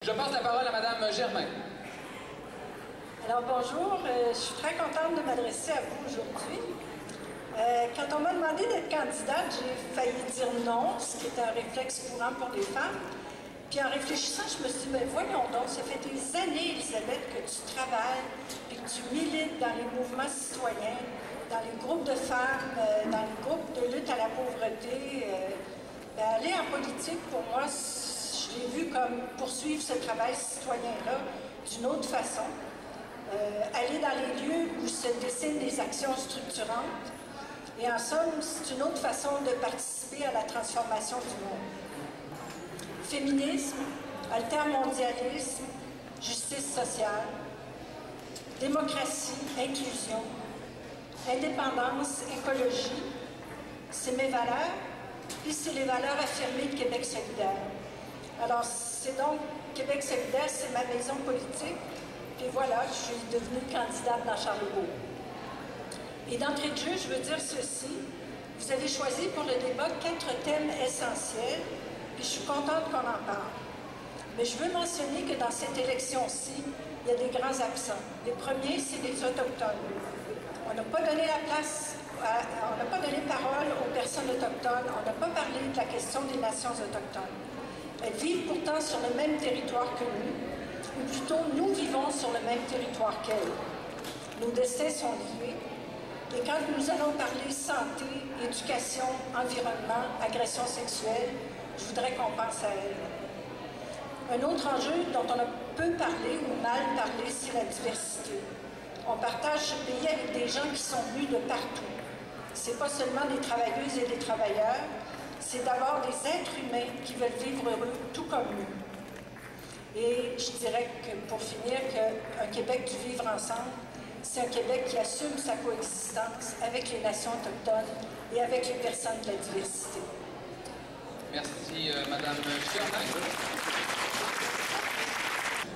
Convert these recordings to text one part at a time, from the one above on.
Je passe la parole à Madame Germain. Alors bonjour, je suis très contente de m'adresser à vous aujourd'hui. Quand on m'a demandé d'être candidate, j'ai failli dire non, ce qui est un réflexe courant pour les femmes. Puis en réfléchissant, je me suis dit, ben voyons donc, ça fait des années, Elisabeth, que tu travailles et que tu milites dans les mouvements citoyens, dans les groupes de femmes, dans les groupes de lutte à la pauvreté. Ben, aller en politique, pour moi, je l'ai vu comme poursuivre ce travail citoyen-là d'une autre façon. Aller dans les lieux où se dessinent des actions structurantes. Et en somme, c'est une autre façon de participer à la transformation du monde. Féminisme, altermondialisme, justice sociale, démocratie, inclusion, indépendance, écologie, c'est mes valeurs, puis c'est les valeurs affirmées de Québec solidaire. Alors, c'est donc Québec solidaire, c'est ma maison politique. Et voilà, je suis devenue candidate dans Charlebourg. Et d'entrée de jeu, je veux dire ceci. Vous avez choisi pour le débat 4 thèmes essentiels, puis je suis contente qu'on en parle. Mais je veux mentionner que dans cette élection-ci, il y a des grands absents. Les premiers, c'est les Autochtones. On n'a pas donné la place, on n'a pas donné parole aux personnes autochtones, on n'a pas parlé de la question des nations autochtones. Elles vivent pourtant sur le même territoire que nous, ou plutôt nous vivons sur le même territoire qu'elles. Nos destins sont liés, et quand nous allons parler santé, éducation, environnement, agression sexuelle, je voudrais qu'on pense à elles. Un autre enjeu dont on a peu parlé ou mal parlé, c'est la diversité. On partage ce pays avec des gens qui sont venus de partout. C'est pas seulement des travailleuses et des travailleurs, c'est d'abord des êtres humains qui veulent vivre heureux, tout comme nous. Et je dirais que, pour finir, qu'un Québec du vivre ensemble, c'est un Québec qui assume sa coexistence avec les nations autochtones et avec les personnes de la diversité. Merci, Madame Germain.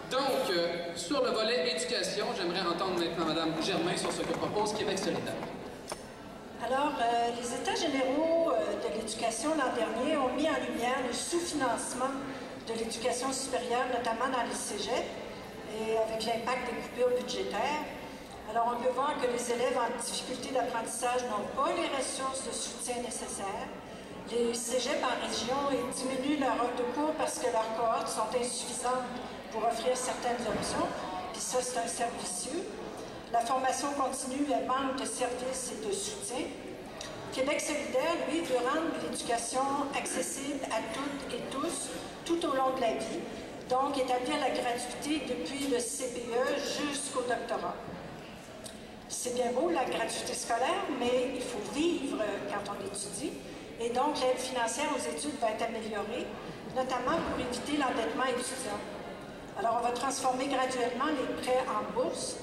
Donc, sur le volet éducation, j'aimerais entendre maintenant Madame Germain sur ce que propose Québec solidaire. Alors, les États généraux de l'éducation l'an dernier ont mis en lumière le sous-financement de l'éducation supérieure, notamment dans les cégeps, et avec l'impact des coupures budgétaires. Alors, on peut voir que les élèves en difficulté d'apprentissage n'ont pas les ressources de soutien nécessaires. Les cégeps en région diminuent leur heure de cours parce que leurs cohortes sont insuffisantes pour offrir certaines options, puis ça, c'est un cercle vicieux. La formation continue, elle manque de services et de soutien. Québec solidaire, lui, veut rendre l'éducation accessible à toutes et tous, tout au long de la vie, donc établir la gratuité depuis le CPE jusqu'au doctorat. C'est bien beau, la gratuité scolaire, mais il faut vivre quand on étudie, et donc l'aide financière aux études va être améliorée, notamment pour éviter l'endettement étudiant. Alors, on va transformer graduellement les prêts en bourse.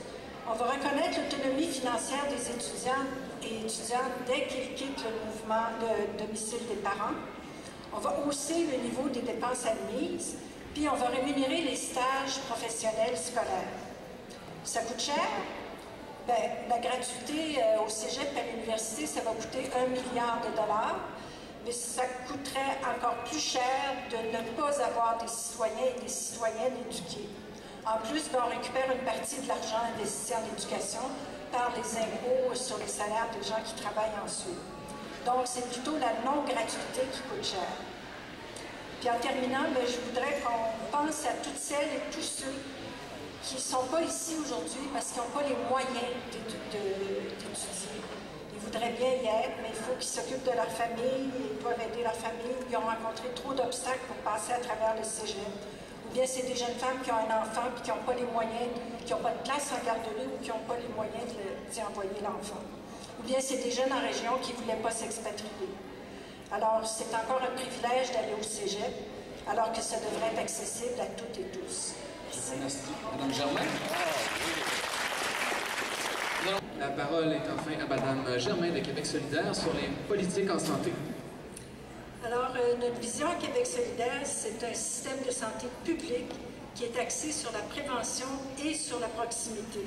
On va reconnaître l'autonomie financière des étudiants et étudiantes dès qu'ils quittent le mouvement de domicile des parents. On va hausser le niveau des dépenses admises, puis on va rémunérer les stages professionnels scolaires. Ça coûte cher? Bien, la gratuité au cégep à l'université, ça va coûter 1 milliard de dollars, mais ça coûterait encore plus cher de ne pas avoir des citoyens et des citoyennes éduqués. En plus, on récupère une partie de l'argent investi en éducation par les impôts sur les salaires des gens qui travaillent ensuite. Donc, c'est plutôt la non-gratuité qui coûte cher. Puis en terminant, bien, je voudrais qu'on pense à toutes celles et tous ceux qui ne sont pas ici aujourd'hui parce qu'ils n'ont pas les moyens d'étudier. Ils voudraient bien y être, mais il faut qu'ils s'occupent de leur famille, ils doivent aider leur famille, ils ont rencontré trop d'obstacles pour passer à travers le cégep. Ou bien c'est des jeunes femmes qui ont un enfant et qui n'ont pas les moyens, qui n'ont pas de place en garderie ou qui n'ont pas les moyens d'y envoyer l'enfant. Ou bien c'est des jeunes en région qui ne voulaient pas s'expatrier. Alors c'est encore un privilège d'aller au cégep, alors que ça devrait être accessible à toutes et tous. Merci. Madame Germain. La parole est enfin à Madame Germain de Québec solidaire sur les politiques en santé. Alors, notre vision à Québec solidaire, c'est un système de santé public qui est axé sur la prévention et sur la proximité.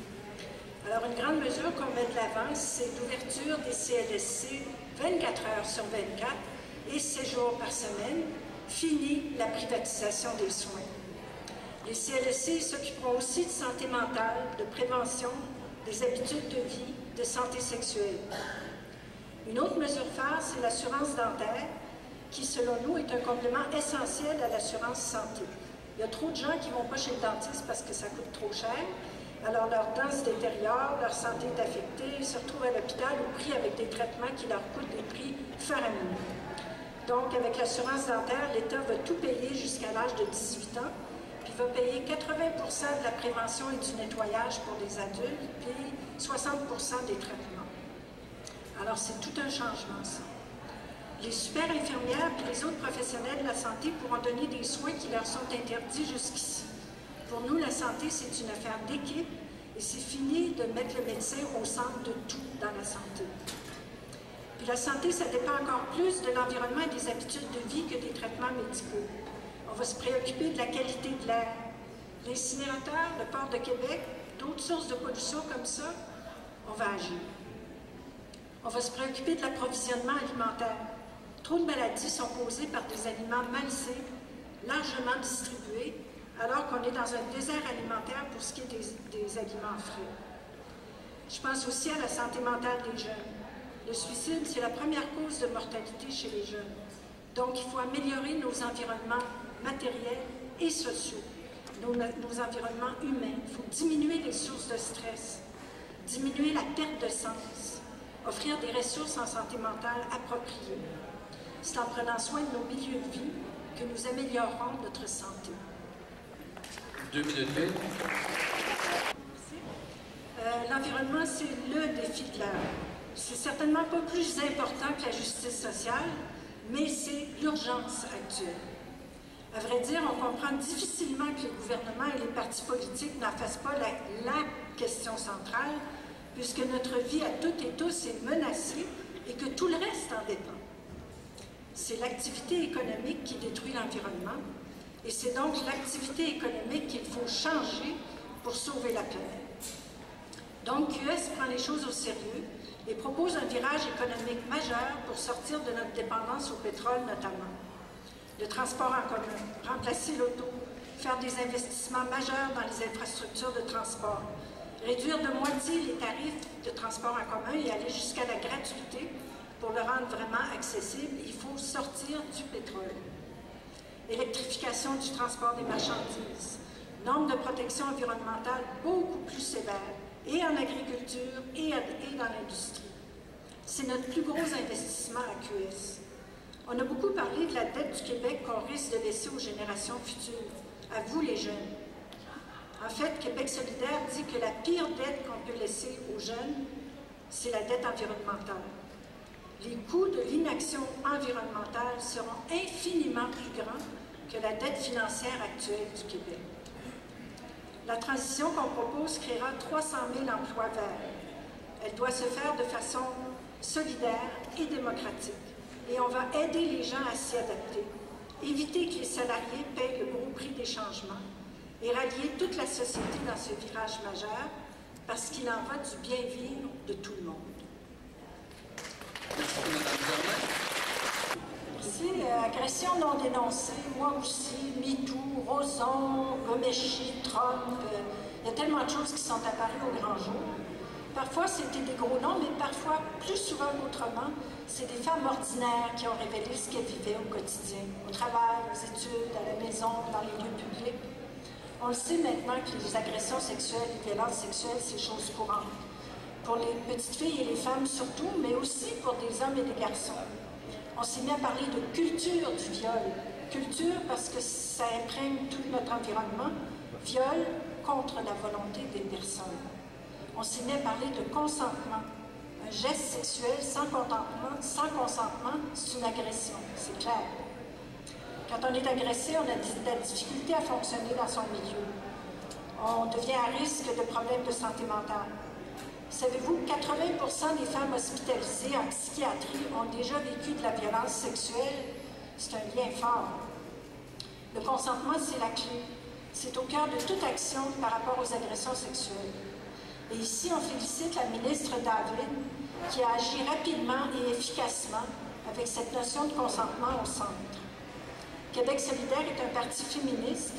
Alors, une grande mesure qu'on met de l'avant, c'est l'ouverture des CLSC 24 heures sur 24 et 7 jours par semaine. Fini la privatisation des soins. Les CLSC s'occuperont aussi de santé mentale, de prévention, des habitudes de vie, de santé sexuelle. Une autre mesure phare, c'est l'assurance dentaire, qui, selon nous, est un complément essentiel à l'assurance santé. Il y a trop de gens qui ne vont pas chez le dentiste parce que ça coûte trop cher. Alors, leurs dents se détériorent, leur santé est affectée, ils se retrouvent à l'hôpital ou pris avec des traitements qui leur coûtent des prix faramineux. Donc, avec l'assurance dentaire, l'État va tout payer jusqu'à l'âge de 18 ans, puis va payer 80% de la prévention et du nettoyage pour les adultes, puis 60% des traitements. Alors, c'est tout un changement, ça. Les super infirmières et les autres professionnels de la santé pourront donner des soins qui leur sont interdits jusqu'ici. Pour nous, la santé, c'est une affaire d'équipe et c'est fini de mettre le médecin au centre de tout dans la santé. Puis la santé, ça dépend encore plus de l'environnement et des habitudes de vie que des traitements médicaux. On va se préoccuper de la qualité de l'air. L'incinérateur, le port de Québec, d'autres sources de pollution comme ça, on va agir. On va se préoccuper de l'approvisionnement alimentaire. Trop de maladies sont causées par des aliments malsains, largement distribués, alors qu'on est dans un désert alimentaire pour ce qui est des aliments frais. Je pense aussi à la santé mentale des jeunes. Le suicide, c'est la première cause de mortalité chez les jeunes. Donc, il faut améliorer nos environnements matériels et sociaux, nos environnements humains. Il faut diminuer les sources de stress, diminuer la perte de sens, offrir des ressources en santé mentale appropriées. C'est en prenant soin de nos milieux de vie que nous améliorerons notre santé. 2 minutes, Bill. L'environnement, c'est le défi de l'heure. C'est certainement pas plus important que la justice sociale, mais c'est l'urgence actuelle. À vrai dire, on comprend difficilement que le gouvernement et les partis politiques n'en fassent pas la question centrale, puisque notre vie à toutes et tous est menacée et que tout le reste en dépend. C'est l'activité économique qui détruit l'environnement, et c'est donc l'activité économique qu'il faut changer pour sauver la planète. Donc, QS prend les choses au sérieux et propose un virage économique majeur pour sortir de notre dépendance au pétrole notamment. Le transport en commun, remplacer l'auto, faire des investissements majeurs dans les infrastructures de transport, réduire de moitié les tarifs de transport en commun et aller jusqu'à la gratuité pour le rendre vraiment accessible. Il faut sortir du pétrole. Électrification du transport des marchandises, normes de protection environnementale beaucoup plus sévères, et en agriculture et dans l'industrie. C'est notre plus gros investissement à QS. On a beaucoup parlé de la dette du Québec qu'on risque de laisser aux générations futures, à vous les jeunes. En fait, Québec solidaire dit que la pire dette qu'on peut laisser aux jeunes, c'est la dette environnementale. Les coûts de l'inaction environnementale seront infiniment plus grands que la dette financière actuelle du Québec. La transition qu'on propose créera 300 000 emplois verts. Elle doit se faire de façon solidaire et démocratique. Et on va aider les gens à s'y adapter, éviter que les salariés payent le gros prix des changements et rallier toute la société dans ce virage majeur parce qu'il en va du bien-vivre de tout le monde. Merci, Mme Germain. Merci. Agression non dénoncée, moi aussi, MeToo, Roson, Gomeshi, Trump, il y a tellement de choses qui sont apparues au grand jour. Parfois, c'était des gros noms, mais parfois, plus souvent qu'autrement, c'est des femmes ordinaires qui ont révélé ce qu'elles vivaient au quotidien, au travail, aux études, à la maison, dans les lieux publics. On le sait maintenant que les agressions sexuelles et les violences sexuelles, c'est chose courante. Pour les petites filles et les femmes surtout, mais aussi pour des hommes et des garçons. On s'est mis à parler de culture du viol. Culture parce que ça imprègne tout notre environnement. Viol contre la volonté des personnes. On s'est mis à parler de consentement. Un geste sexuel sans consentement, c'est une agression, c'est clair. Quand on est agressé, on a de la difficulté à fonctionner dans son milieu. On devient à risque de problèmes de santé mentale. Savez-vous que 80% des femmes hospitalisées en psychiatrie ont déjà vécu de la violence sexuelle? C'est un lien fort. Le consentement, c'est la clé. C'est au cœur de toute action par rapport aux agressions sexuelles. Et ici, on félicite la ministre David qui a agi rapidement et efficacement avec cette notion de consentement au centre. Québec solidaire est un parti féministe,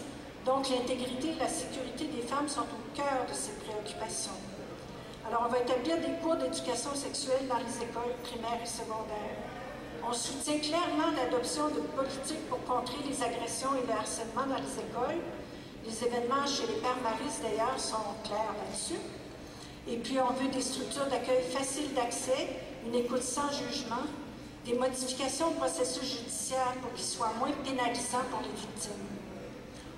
Donc, l'intégrité et la sécurité des femmes sont au cœur de ces préoccupations. Alors, on va établir des cours d'éducation sexuelle dans les écoles primaires et secondaires. On soutient clairement l'adoption de politiques pour contrer les agressions et le harcèlement dans les écoles. Les événements chez les pères Maris, d'ailleurs, sont clairs là-dessus. Et puis, on veut des structures d'accueil faciles d'accès, une écoute sans jugement, des modifications au processus judiciaire pour qu'il soit moins pénalisant pour les victimes.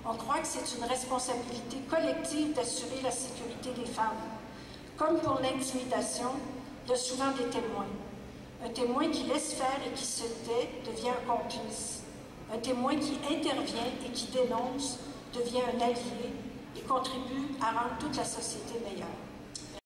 On croit que c'est une responsabilité collective d'assurer la sécurité des femmes. Comme pour l'intimidation, il y a souvent des témoins. Un témoin qui laisse faire et qui se tait devient un complice. Un témoin qui intervient et qui dénonce devient un allié et contribue à rendre toute la société meilleure.